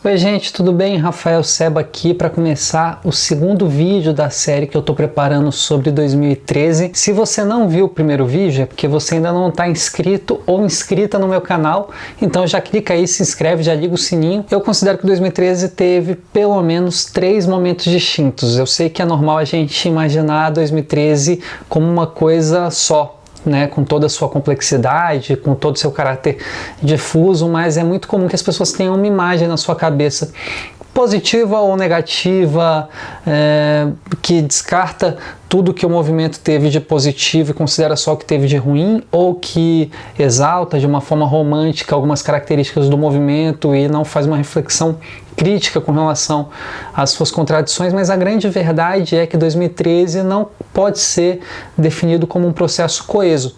Oi gente, tudo bem? Rafael Seba aqui para começar o segundo vídeo da série que eu estou preparando sobre 2013. Se você não viu o primeiro vídeo é porque você ainda não está inscrito ou inscrita no meu canal, então já clica aí, se inscreve, já liga o sininho. Eu considero que 2013 teve pelo menos 3 momentos distintos. Eu sei que é normal a gente imaginar 2013 como uma coisa só, né, com toda a sua complexidade, com todo o seu caráter difuso, mas é muito comum que as pessoas tenham uma imagem na sua cabeça, positiva ou negativa, que descarta tudo que o movimento teve de positivo e considera só o que teve de ruim, ou que exalta de uma forma romântica algumas características do movimento e não faz uma reflexão crítica com relação às suas contradições. Mas a grande verdade é que 2013 não pode ser definido como um processo coeso.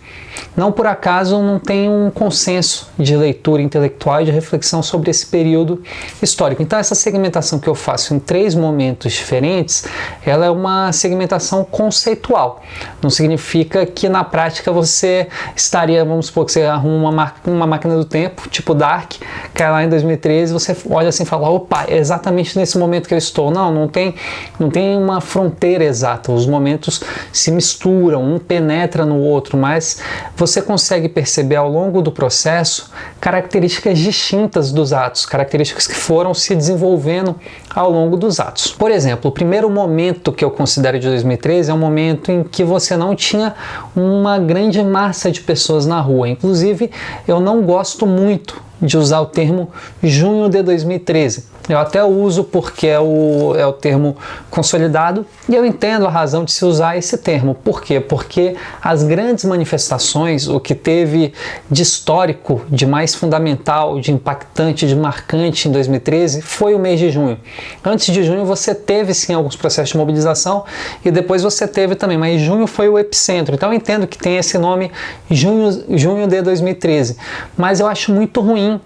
Não por acaso não tem um consenso de leitura intelectual e de reflexão sobre esse período histórico. Então essa segmentação que eu faço em 3 momentos diferentes, ela é uma segmentação conceitual. Não significa que na prática você estaria, vamos supor que você arruma uma máquina do tempo, tipo Dark, cai lá em 2013, você olha assim e fala, opa, é exatamente nesse momento que eu estou. Não tem uma fronteira exata, os momentos se misturam, um penetra no outro, mas você consegue perceber ao longo do processo características distintas dos atos, características que foram se desenvolvendo ao longo dos atos. Por exemplo, o primeiro momento que eu considero de 2013 é um momento em que você não tinha uma grande massa de pessoas na rua. Inclusive, eu não gosto muito de usar o termo junho de 2013. Eu até uso porque é o termo consolidado e eu entendo a razão de se usar esse termo. Por quê? Porque as grandes manifestações, o que teve de histórico, de mais fundamental, de impactante, de marcante em 2013 foi o mês de junho. Antes de junho você teve sim alguns processos de mobilização e depois você teve também, mas junho foi o epicentro. Então eu entendo que tem esse nome junho de 2013, mas eu acho muito ruim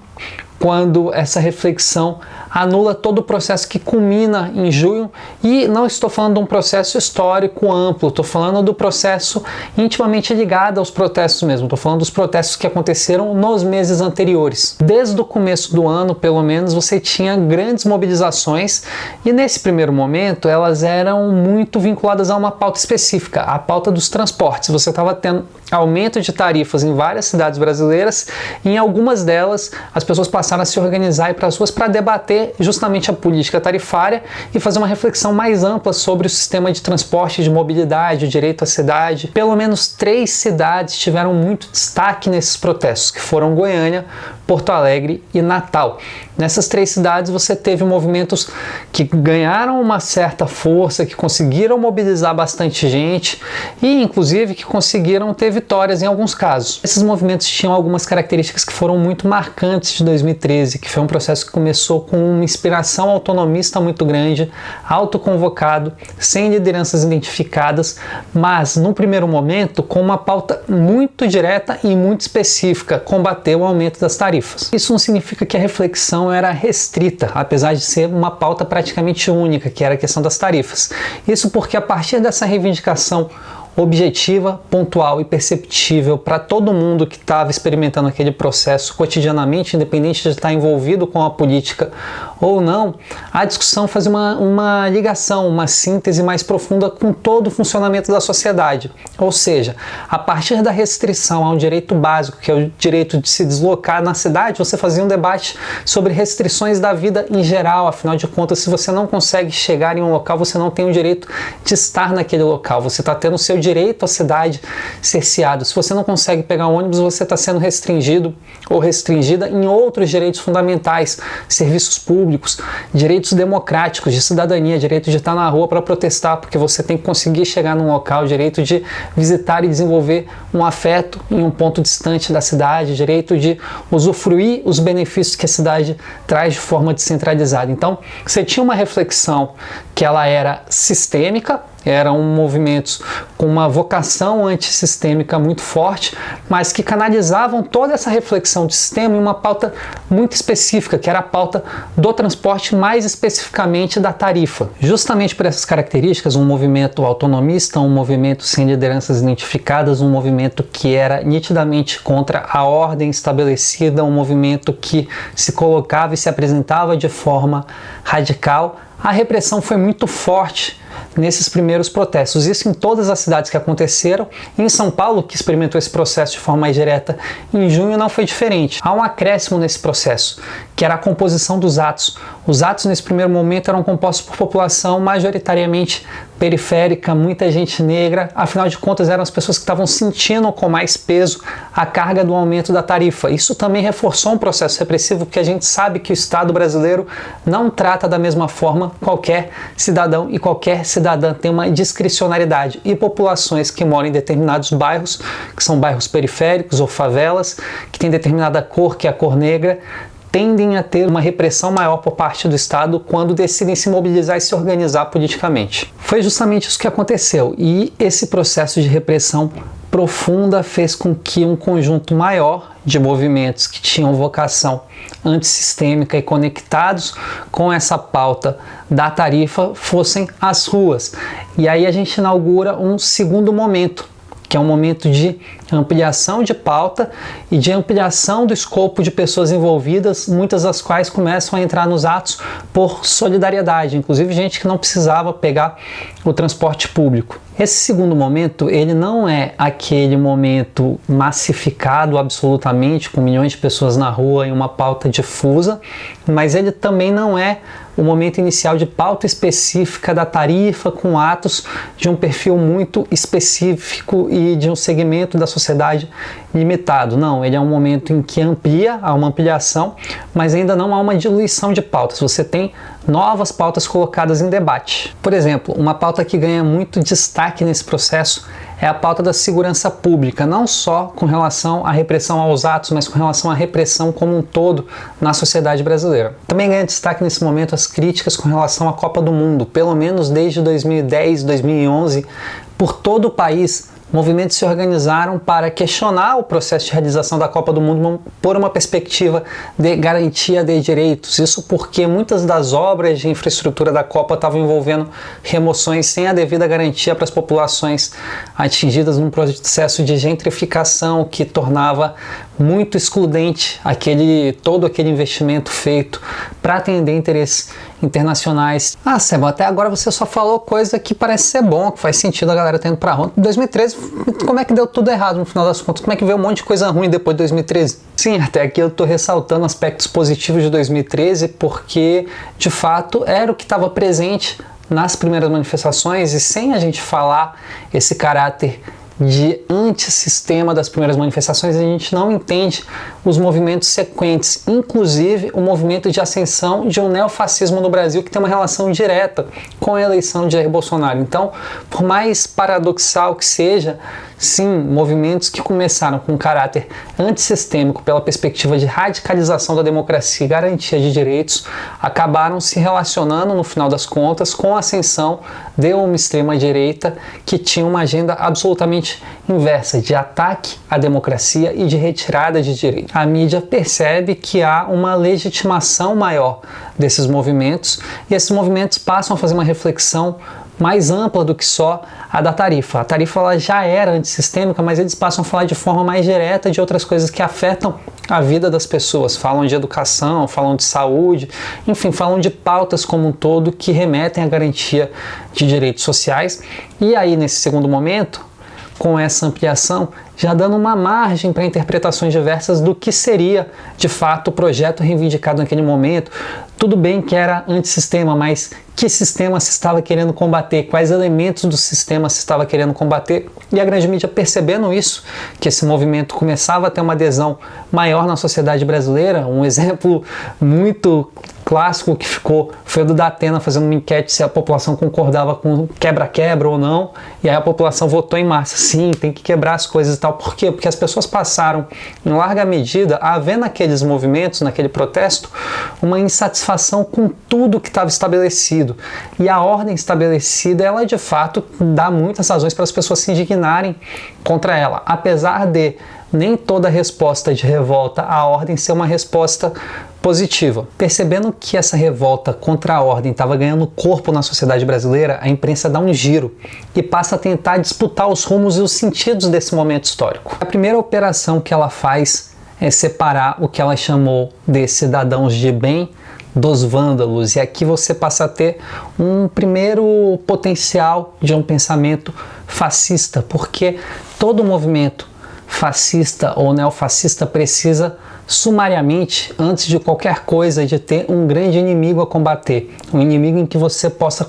quando essa reflexão anula todo o processo que culmina em junho, e não estou falando de um processo histórico amplo, estou falando do processo intimamente ligado aos protestos mesmo, estou falando dos protestos que aconteceram nos meses anteriores. Desde o começo do ano, pelo menos, você tinha grandes mobilizações e nesse primeiro momento elas eram muito vinculadas a uma pauta específica, a pauta dos transportes. Você estava tendo aumento de tarifas em várias cidades brasileiras e em algumas delas as pessoas passaram a se organizar e ir para as ruas para debater justamente a política tarifária e fazer uma reflexão mais ampla sobre o sistema de transporte, de mobilidade, o direito à cidade. Pelo menos 3 cidades tiveram muito destaque nesses protestos, que foram Goiânia, Porto Alegre e Natal. Nessas 3 cidades você teve movimentos que ganharam uma certa força, que conseguiram mobilizar bastante gente e inclusive que conseguiram ter vitórias em alguns casos. Esses movimentos tinham algumas características que foram muito marcantes de 2013, que foi um processo que começou com uma inspiração autonomista muito grande, autoconvocado, sem lideranças identificadas, mas no primeiro momento com uma pauta muito direta e muito específica: combater o aumento das tarifas. Isso não significa que a reflexão era restrita, apesar de ser uma pauta praticamente única, que era a questão das tarifas. Isso porque a partir dessa reivindicação objetiva, pontual e perceptível para todo mundo que estava experimentando aquele processo cotidianamente, independente de estar envolvido com a política ou não, a discussão fazia uma ligação, uma síntese mais profunda com todo o funcionamento da sociedade. Ou seja, a partir da restrição a um direito básico, que é o direito de se deslocar na cidade, você fazia um debate sobre restrições da vida em geral. Afinal de contas, se você não consegue chegar em um local, você não tem o direito de estar naquele local, você está tendo o seu direito à cidade cerceado. Se você não consegue pegar um ônibus, você está sendo restringido ou restringida em outros direitos fundamentais, serviços públicos, direitos democráticos, de cidadania, direito de estar na rua para protestar, porque você tem que conseguir chegar num local, direito de visitar e desenvolver um afeto em um ponto distante da cidade, direito de usufruir os benefícios que a cidade traz de forma descentralizada. Então, você tinha uma reflexão que ela era sistêmica, eram movimentos com uma vocação antissistêmica muito forte, mas que canalizavam toda essa reflexão de sistema em uma pauta muito específica, que era a pauta do transporte, mais especificamente da tarifa. Justamente por essas características, um movimento autonomista, um movimento sem lideranças identificadas, um movimento que era nitidamente contra a ordem estabelecida, um movimento que se colocava e se apresentava de forma radical, a repressão foi muito forte nesses primeiros protestos. Isso em todas as cidades que aconteceram. Em São Paulo, que experimentou esse processo de forma mais direta em junho, não foi diferente. Há um acréscimo nesse processo, que era a composição dos atos. Os atos, nesse primeiro momento, eram compostos por população majoritariamente periférica, muita gente negra. Afinal de contas, eram as pessoas que estavam sentindo com mais peso a carga do aumento da tarifa. Isso também reforçou um processo repressivo, porque a gente sabe que o Estado brasileiro não trata da mesma forma qualquer cidadão, e qualquer cidadã tem uma discricionariedade. E populações que moram em determinados bairros, que são bairros periféricos ou favelas, que têm determinada cor, que é a cor negra, tendem a ter uma repressão maior por parte do Estado quando decidem se mobilizar e se organizar politicamente. Foi justamente isso que aconteceu, e esse processo de repressão profunda fez com que um conjunto maior de movimentos que tinham vocação antissistêmica e conectados com essa pauta da tarifa fossem às ruas. E aí a gente inaugura um segundo momento, que é um momento de ampliação de pauta e de ampliação do escopo de pessoas envolvidas, muitas das quais começam a entrar nos atos por solidariedade, inclusive gente que não precisava pegar o transporte público. Esse segundo momento, ele não é aquele momento massificado absolutamente, com milhões de pessoas na rua em uma pauta difusa, mas ele também não é o momento inicial de pauta específica da tarifa, com atos de um perfil muito específico e de um segmento da sociedade limitado. Não, ele é um momento em que há uma ampliação, mas ainda não há uma diluição de pautas. Você tem novas pautas colocadas em debate. Por exemplo, uma pauta que ganha muito destaque nesse processo é a pauta da segurança pública, não só com relação à repressão aos atos, mas com relação à repressão como um todo na sociedade brasileira. Também ganha destaque nesse momento as críticas com relação à Copa do Mundo. Pelo menos desde 2010, 2011, por todo o país, movimentos se organizaram para questionar o processo de realização da Copa do Mundo por uma perspectiva de garantia de direitos. Isso porque muitas das obras de infraestrutura da Copa estavam envolvendo remoções sem a devida garantia para as populações atingidas num processo de gentrificação que tornava muito excludente todo aquele investimento feito para atender interesses internacionais. Ah, Seba, até agora você só falou coisa que parece ser bom, que faz sentido a galera tendo pra rua. Em 2013, como é que deu tudo errado no final das contas? Como é que veio um monte de coisa ruim depois de 2013? Sim, até aqui eu tô ressaltando aspectos positivos de 2013, porque, de fato, era o que estava presente nas primeiras manifestações, e sem a gente falar esse caráter de antissistema das primeiras manifestações, a gente não entende os movimentos sequentes, inclusive o movimento de ascensão de um neofascismo no Brasil, que tem uma relação direta com a eleição de Jair Bolsonaro. Então, por mais paradoxal que seja, sim, movimentos que começaram com um caráter antissistêmico pela perspectiva de radicalização da democracia e garantia de direitos, acabaram se relacionando, no final das contas, com a ascensão de uma extrema-direita que tinha uma agenda absolutamente inversa, de ataque à democracia e de retirada de direitos. A mídia percebe que há uma legitimação maior desses movimentos, e esses movimentos passam a fazer uma reflexão mais ampla do que só a da tarifa. A tarifa ela já era antissistêmica, mas eles passam a falar de forma mais direta de outras coisas que afetam a vida das pessoas. Falam de educação, falam de saúde, enfim, falam de pautas como um todo que remetem à garantia de direitos sociais. E aí, nesse segundo momento, com essa ampliação, já dando uma margem para interpretações diversas do que seria, de fato, o projeto reivindicado naquele momento. Tudo bem que era antissistema, mas que sistema se estava querendo combater? Quais elementos do sistema se estava querendo combater? E a grande mídia, percebendo isso, que esse movimento começava a ter uma adesão maior na sociedade brasileira, um exemplo muito clássico que ficou foi o do Datena fazendo uma enquete se a população concordava com quebra-quebra ou não, e aí a população votou em massa, sim, tem que quebrar as coisas e tal. Por quê? Porque as pessoas passaram, em larga medida, a ver naqueles movimentos, naquele protesto, uma insatisfação com tudo que estava estabelecido. E a ordem estabelecida, ela de fato dá muitas razões para as pessoas se indignarem contra ela, apesar de nem toda resposta de revolta à ordem ser uma resposta positiva. Percebendo que essa revolta contra a ordem estava ganhando corpo na sociedade brasileira, a imprensa dá um giro e passa a tentar disputar os rumos e os sentidos desse momento histórico. A primeira operação que ela faz é separar o que ela chamou de cidadãos de bem dos vândalos, e aqui você passa a ter um primeiro potencial de um pensamento fascista, porque todo movimento fascista ou neofascista precisa sumariamente, antes de qualquer coisa, de ter um grande inimigo a combater, um inimigo em que você possa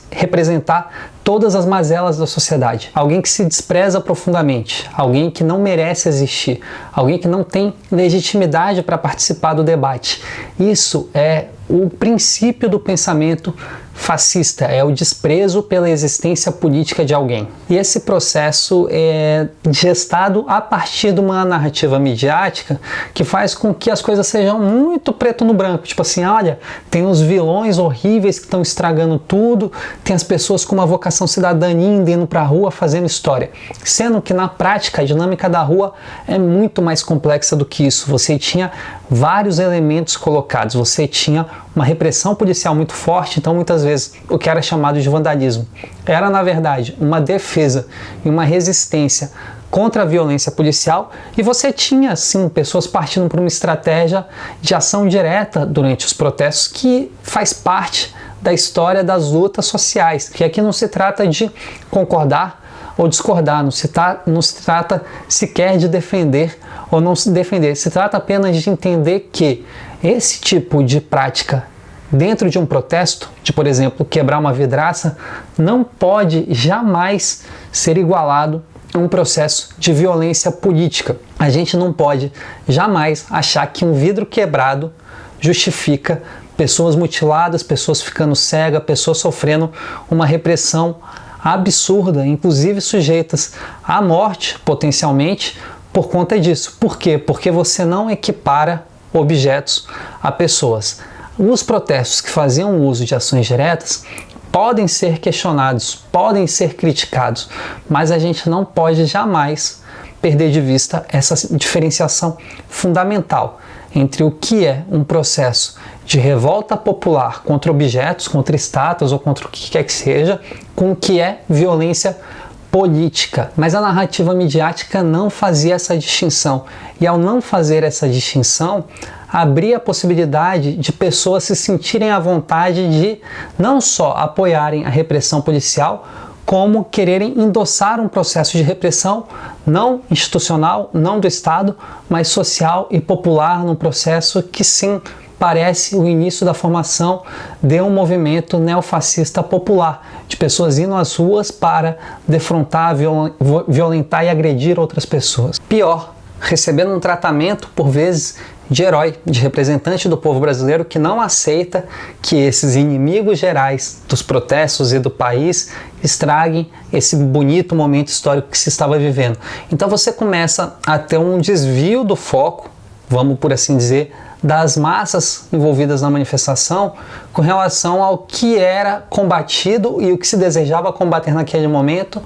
representar todas as mazelas da sociedade, alguém que se despreza profundamente, alguém que não merece existir, alguém que não tem legitimidade para participar do debate. Isso é o princípio do pensamento fascista, é o desprezo pela existência política de alguém. E esse processo é gestado a partir de uma narrativa midiática que faz com que as coisas sejam muito preto no branco. Tipo assim, olha, tem os vilões horríveis que estão estragando tudo, tem as pessoas com uma vocação cidadania indo pra rua fazendo história. Sendo que na prática a dinâmica da rua é muito mais complexa do que isso. Você tinha vários elementos colocados, você tinha uma repressão policial muito forte, então muitas vezes o que era chamado de vandalismo era na verdade uma defesa e uma resistência contra a violência policial, e você tinha sim pessoas partindo por uma estratégia de ação direta durante os protestos que faz parte da história das lutas sociais, que aqui não se trata de concordar ou discordar, não se trata sequer de defender ou não se defender, se trata apenas de entender que esse tipo de prática dentro de um protesto, de por exemplo quebrar uma vidraça, não pode jamais ser igualado a um processo de violência política. A gente não pode jamais achar que um vidro quebrado justifica pessoas mutiladas, pessoas ficando cegas, pessoas sofrendo uma repressão absurda, inclusive sujeitas à morte, potencialmente, por conta disso. Por quê? Porque você não equipara objetos a pessoas. Os protestos que faziam uso de ações diretas podem ser questionados, podem ser criticados, mas a gente não pode jamais perder de vista essa diferenciação fundamental entre o que é um processo de revolta popular contra objetos, contra estátuas ou contra o que quer que seja, com o que é violência política. Mas a narrativa midiática não fazia essa distinção, e ao não fazer essa distinção, abria a possibilidade de pessoas se sentirem à vontade de não só apoiarem a repressão policial, como quererem endossar um processo de repressão não institucional, não do Estado, mas social e popular, num processo que sim parece o início da formação de um movimento neofascista popular, de pessoas indo às ruas para defrontar, violentar e agredir outras pessoas. Pior, recebendo um tratamento, por vezes, de herói, de representante do povo brasileiro que não aceita que esses inimigos gerais dos protestos e do país estraguem esse bonito momento histórico que se estava vivendo. Então você começa a ter um desvio do foco, vamos por assim dizer, das massas envolvidas na manifestação com relação ao que era combatido e o que se desejava combater naquele momento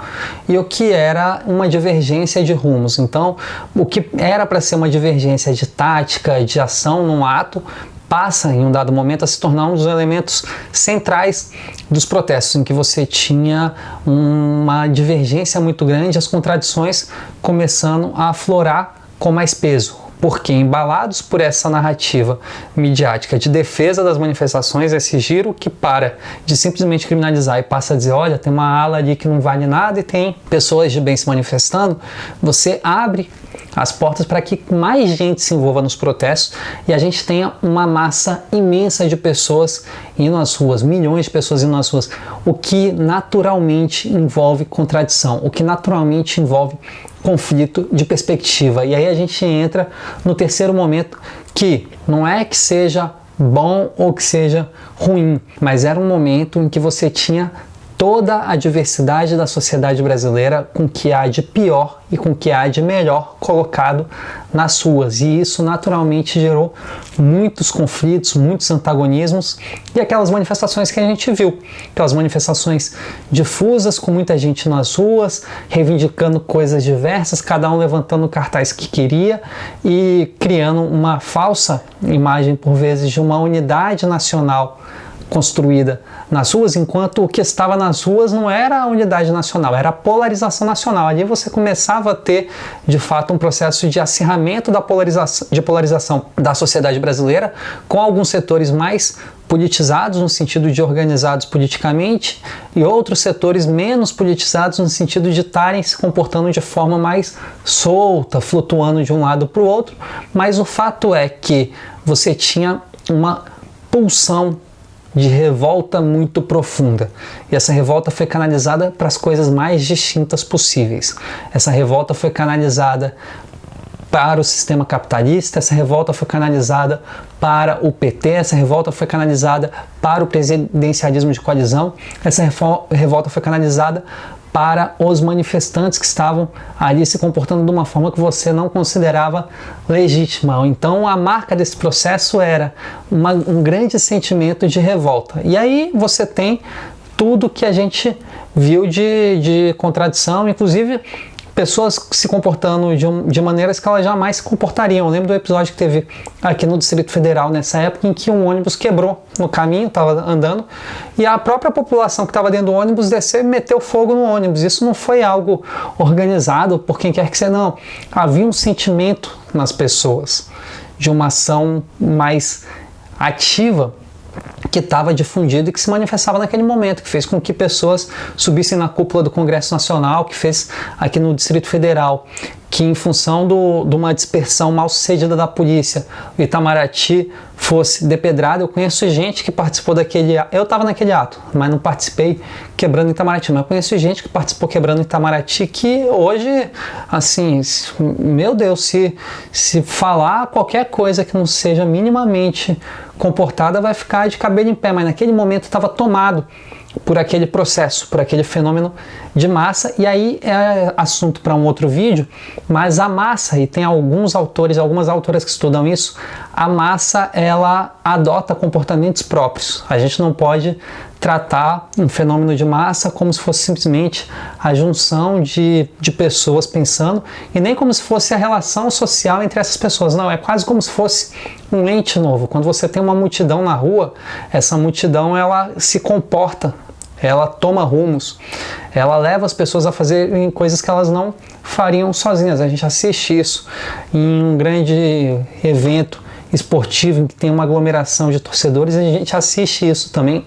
e o que era uma divergência de rumos. Então, o que era para ser uma divergência de tática, de ação num ato, passa em um dado momento a se tornar um dos elementos centrais dos protestos, em que você tinha uma divergência muito grande, as contradições começando a aflorar com mais peso. Porque, embalados por essa narrativa midiática de defesa das manifestações, esse giro que para de simplesmente criminalizar e passa a dizer, olha, tem uma ala ali que não vale nada e tem pessoas de bem se manifestando, você abre as portas para que mais gente se envolva nos protestos e a gente tenha uma massa imensa de pessoas indo às ruas, milhões de pessoas indo às ruas, o que naturalmente envolve contradição, o que naturalmente envolve conflito de perspectiva. E aí a gente entra no terceiro momento, que não é que seja bom ou que seja ruim, mas era um momento em que você tinha toda a diversidade da sociedade brasileira, com o que há de pior e com o que há de melhor colocado nas ruas. E isso naturalmente gerou muitos conflitos, muitos antagonismos e aquelas manifestações que a gente viu. Aquelas manifestações difusas, com muita gente nas ruas, reivindicando coisas diversas, cada um levantando o cartaz que queria e criando uma falsa imagem, por vezes, de uma unidade nacional construída nas ruas, enquanto o que estava nas ruas não era a unidade nacional, era a polarização nacional. Ali você começava a ter, de fato, um processo de acirramento da polarização da sociedade brasileira, com alguns setores mais politizados, no sentido de organizados politicamente, e outros setores menos politizados, no sentido de estarem se comportando de forma mais solta, flutuando de um lado para o outro. Mas o fato é que você tinha uma pulsão de revolta muito profunda. E essa revolta foi canalizada para as coisas mais distintas possíveis. Essa revolta foi canalizada para o sistema capitalista, essa revolta foi canalizada para o PT, essa revolta foi canalizada para o presidencialismo de coalizão, essa revolta foi canalizada para os manifestantes que estavam ali se comportando de uma forma que você não considerava legítima. Então a marca desse processo era um grande sentimento de revolta. E aí você tem tudo que a gente viu de contradição, inclusive pessoas se comportando de maneiras que elas jamais se comportariam. Eu lembro do episódio que teve aqui no Distrito Federal, nessa época, em que um ônibus quebrou no caminho, estava andando, e a própria população que estava dentro do ônibus desceu e meteu fogo no ônibus. Isso não foi algo organizado por quem quer que seja, não. Havia um sentimento nas pessoas de uma ação mais ativa que estava difundido e que se manifestava naquele momento, que fez com que pessoas subissem na cúpula do Congresso Nacional, que fez aqui no Distrito Federal, que em função de uma dispersão mal sucedida da polícia, o Itamaraty fosse depedrado. Eu conheço gente que participou daquele ato, eu estava naquele ato, mas não participei quebrando o Itamaraty, mas eu conheço gente que participou quebrando o Itamaraty, que hoje, assim, meu Deus, se falar qualquer coisa que não seja minimamente comportada, vai ficar de cabelo em pé, mas naquele momento estava tomado por aquele processo, por aquele fenômeno de massa. E aí é assunto para um outro vídeo, mas a massa, e tem alguns autores, algumas autoras que estudam isso, a massa ela adota comportamentos próprios. A gente não pode tratar um fenômeno de massa como se fosse simplesmente a junção de pessoas pensando, e nem como se fosse a relação social entre essas pessoas. Não, é quase como se fosse um ente novo. Quando você tem uma multidão na rua, essa multidão ela se comporta, ela toma rumos, ela leva as pessoas a fazerem coisas que elas não fariam sozinhas. A gente assiste isso em um grande evento esportivo em que tem uma aglomeração de torcedores, e a gente assiste isso também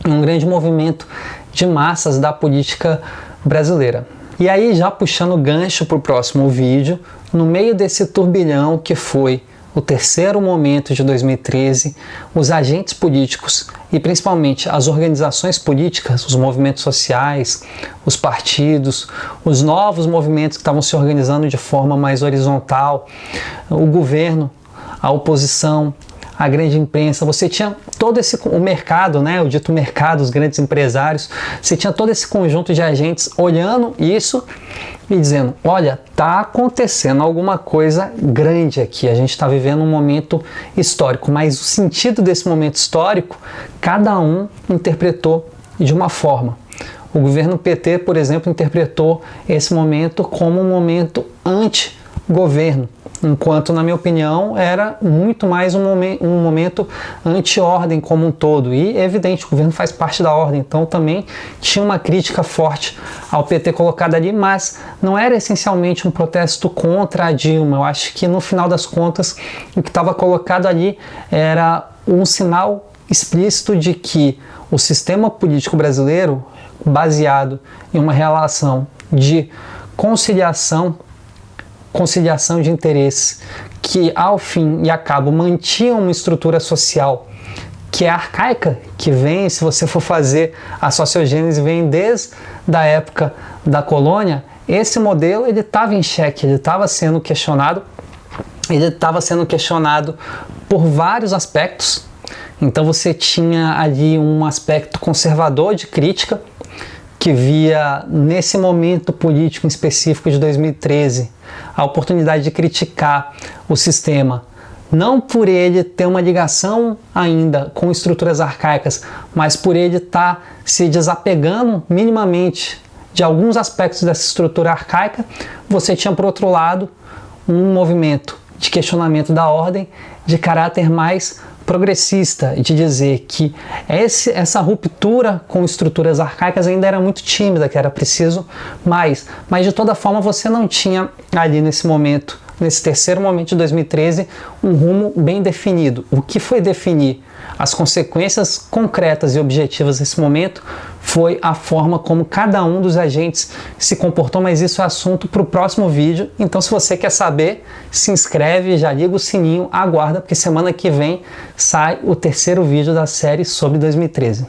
em um grande movimento de massas da política brasileira. E aí, já puxando o gancho para o próximo vídeo, no meio desse turbilhão que foi o terceiro momento de 2013, os agentes políticos e principalmente as organizações políticas, os movimentos sociais, os partidos, os novos movimentos que estavam se organizando de forma mais horizontal, o governo, a oposição, a grande imprensa, você tinha todo o mercado, né, o dito mercado, os grandes empresários, você tinha todo esse conjunto de agentes olhando isso e dizendo, olha, tá acontecendo alguma coisa grande aqui, a gente está vivendo um momento histórico, mas o sentido desse momento histórico, cada um interpretou de uma forma. O governo PT, por exemplo, interpretou esse momento como um momento anti-governo, enquanto, na minha opinião, era muito mais um momento anti-ordem como um todo. E é evidente, o governo faz parte da ordem, então também tinha uma crítica forte ao PT colocada ali, mas não era essencialmente um protesto contra a Dilma. Eu acho que, no final das contas, o que estava colocado ali era um sinal explícito de que o sistema político brasileiro, baseado em uma relação de conciliação de interesses, que ao fim e a cabo mantinham uma estrutura social que é arcaica, que vem, se você for fazer a sociogênese, vem desde a época da colônia, esse modelo ele estava em xeque, ele estava sendo questionado por vários aspectos. Então você tinha ali um aspecto conservador de crítica, que via nesse momento político em específico de 2013 a oportunidade de criticar o sistema, não por ele ter uma ligação ainda com estruturas arcaicas, mas por ele estar se desapegando minimamente de alguns aspectos dessa estrutura arcaica. Você tinha, por outro lado, um movimento de questionamento da ordem de caráter mais progressista, de dizer que essa ruptura com estruturas arcaicas ainda era muito tímida, que era preciso mais. Mas de toda forma você não tinha ali nesse momento, nesse terceiro momento de 2013, um rumo bem definido. O que foi definir as consequências concretas e objetivas desse momento foi a forma como cada um dos agentes se comportou, mas isso é assunto para o próximo vídeo. Então, se você quer saber, se inscreve, já liga o sininho, aguarda, porque semana que vem sai o terceiro vídeo da série sobre 2013.